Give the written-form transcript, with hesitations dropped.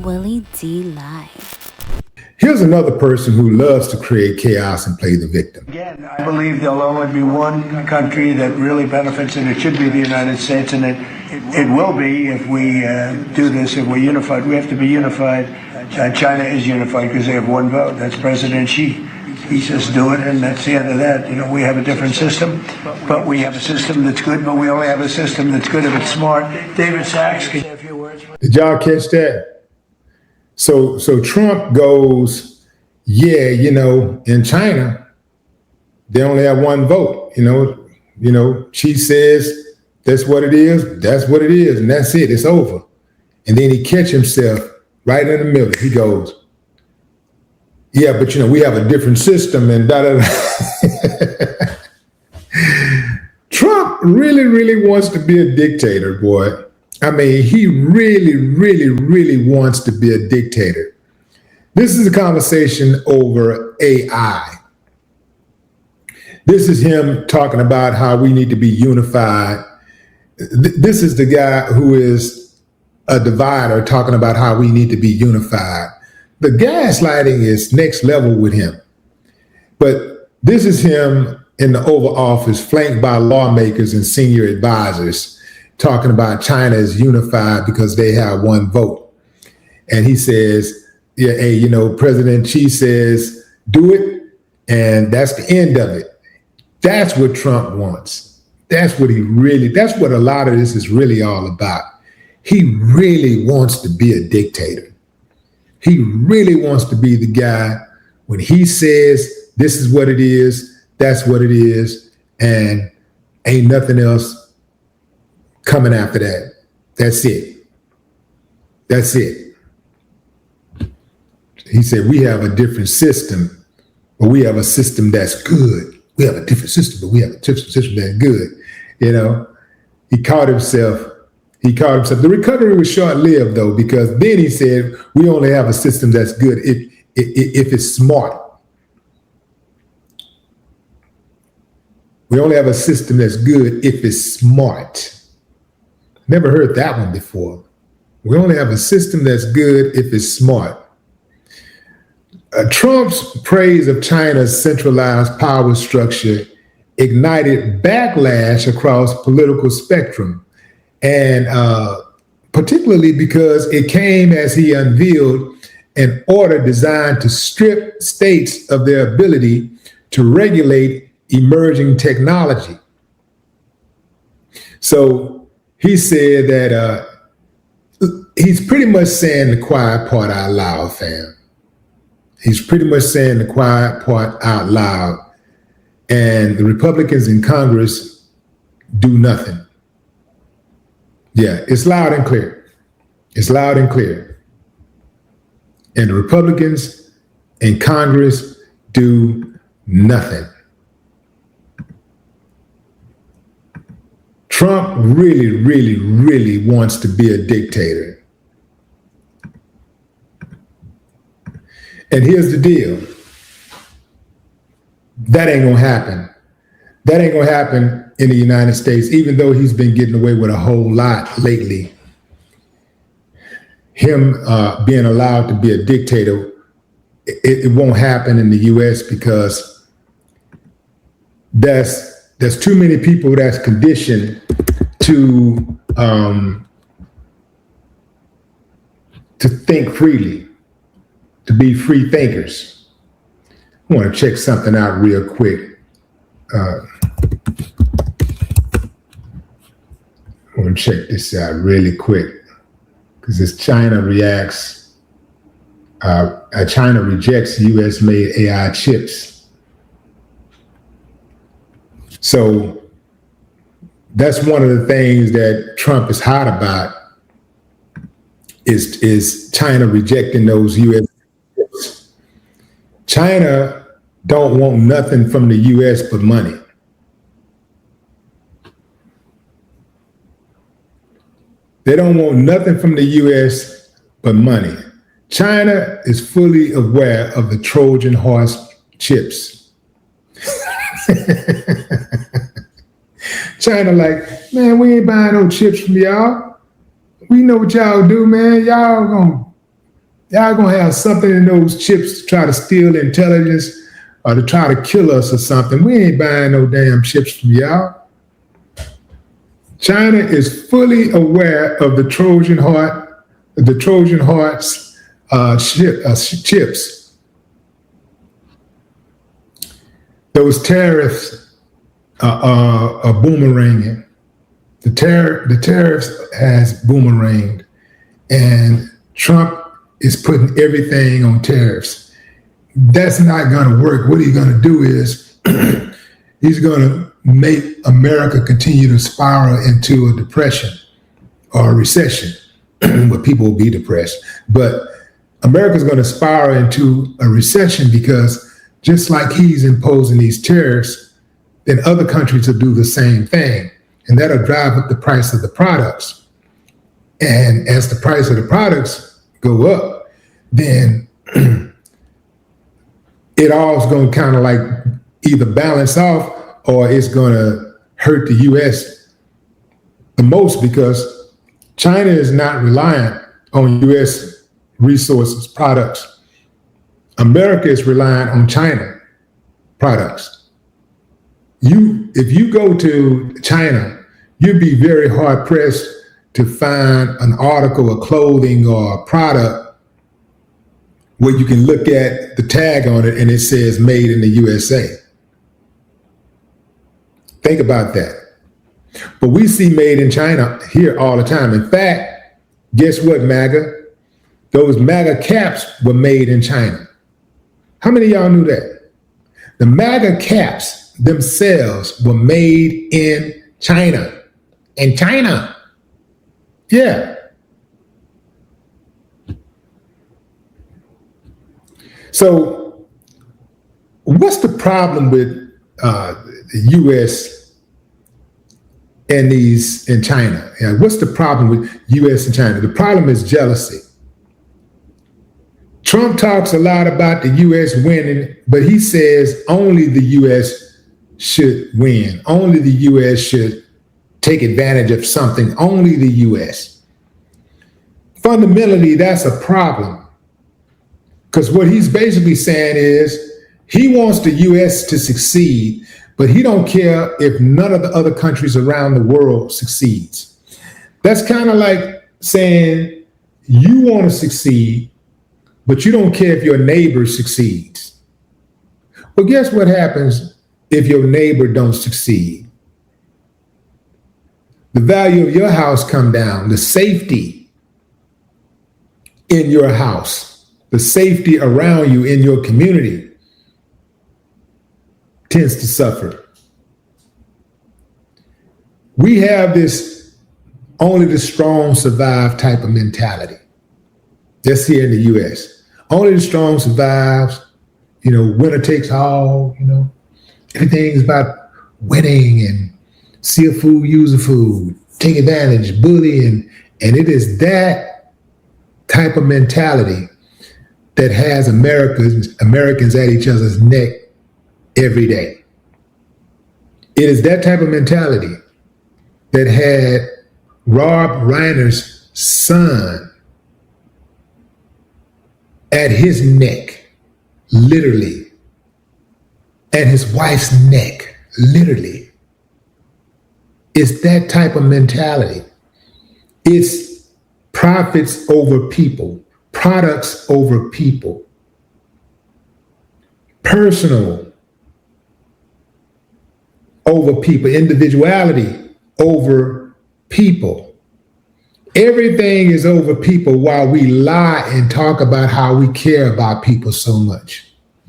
Willie D Live. Here's another person who loves to create chaos and play the victim. Again, I believe there'll only be one country that really benefits, and it should be the United States, and it will be if we do this, if we're unified. We have to be unified. China is unified because they have one vote. That's President Xi. He says do it, and that's the end of that. You know, we have a different system, but we have a system that's good, but we only have a system that's good if it's smart. David Sachs, can you say a few words? Did y'all catch that? So Trump goes, yeah, you know, in China, they only have one vote. You know, Xi says that's what it is, and that's it, it's over. And then he catch himself right in the middle. He goes, yeah, but you know, we have a different system and da da da. Trump really wants to be a dictator, boy. I mean, he really wants to be a dictator. This is a conversation over AI. This is him talking about how we need to be unified. This is the guy who is a divider talking about how we need to be unified. The gaslighting is next level with him. But this is him in the Oval Office, flanked by lawmakers and senior advisors, talking about China is unified because they have one vote. And he says, yeah, hey, you know, President Xi says, do it, and that's the end of it. That's what Trump wants. That's what a lot of this is really all about. He really wants to be a dictator. He really wants to be the guy when he says, this is what it is, that's what it is, and ain't nothing else coming after that. That's it. That's it. He said, we have a different system, but we have a system that's good. We have a different system, but we have a different system that's good. You know, he caught himself. The recovery was short-lived, though, because then he said, we only have a system that's good if it's smart. We only have a system that's good if it's smart. Never heard that one before. We only have a system that's good if it's smart. Trump's praise of China's centralized power structure ignited backlash across political spectrum, and particularly because it came as he unveiled an order designed to strip states of their ability to regulate emerging technology. So he said that he's pretty much saying the quiet part out loud, fam. He's pretty much saying the quiet part out loud, and the Republicans in Congress do nothing. Yeah, it's loud and clear. It's loud and clear. And the Republicans in Congress do nothing. Trump really wants to be a dictator. And here's the deal. That ain't gonna happen. That ain't gonna happen in the United States, even though he's been getting away with a whole lot lately. Him being allowed to be a dictator, it won't happen in the US because there's too many people that's conditioned to think freely, to be free thinkers. I want to check something out real quick. I want to check this out really quick because this China rejects US-made AI chips. So that's one of the things that Trump is hot about is China rejecting those US chips. China don't want nothing from the US but money. They don't want nothing from the US but money. China is fully aware of the Trojan horse chips. China like, man, we ain't buying no chips from y'all. We know what y'all do, man. Y'all gonna Y'all gonna have something in those chips to try to steal intelligence or to try to kill us or something. We ain't buying no damn chips from y'all. China is fully aware of the Trojan horse chips. Those tariffs are boomeranging. The tariffs has boomeranged, and Trump is putting everything on tariffs. That's not going to work. What he's going to do is he's going to make America continue to spiral into a depression or a recession, where people will be depressed. But America's going to spiral into a recession because just like he's imposing these tariffs, then other countries will do the same thing. And that'll drive up the price of the products. And as the price of the products go up, then it all is going to kind of like either balance off or it's going to hurt the U.S. the most because China is not reliant on U.S. resources, products. America is reliant on China products. If you go to China, you'd be very hard pressed to find an article of clothing or a product where you can look at the tag on it and it says made in the USA. Think about that. But we see made in China here all the time. In fact, guess what, MAGA? Those MAGA caps were made in China. How many of y'all knew that? The MAGA caps themselves were made in China. In China. Yeah. So what's the problem with the U.S. and in China? Yeah, what's the problem with U.S. and China? The problem is jealousy. Trump talks a lot about the U.S. winning, but he says only the U.S. should win. Only the U.S. should take advantage of something. Only the U.S. Fundamentally, that's a problem. Because what he's basically saying is he wants the U.S. to succeed, but he don't care if none of the other countries around the world succeeds. That's kind of like saying you want to succeed, but you don't care if your neighbor succeeds. Well, guess what happens if your neighbor don't succeed? The value of your house come down. The safety in your house, the safety around you in your community tends to suffer. We have this only the strong survive type of mentality. That's here in the U.S. Only the strong survives. Winner takes all. Everything's about winning and see a fool, use a fool, take advantage, bully, and it is that type of mentality that has Americans at each other's neck every day. It is that type of mentality that had Rob Reiner's son at his neck, literally, and his wife's neck, literally. It's that type of mentality. It's profits over people, products over people, personal over people, individuality over people. Everything is over people while we lie and talk about how we care about people so much.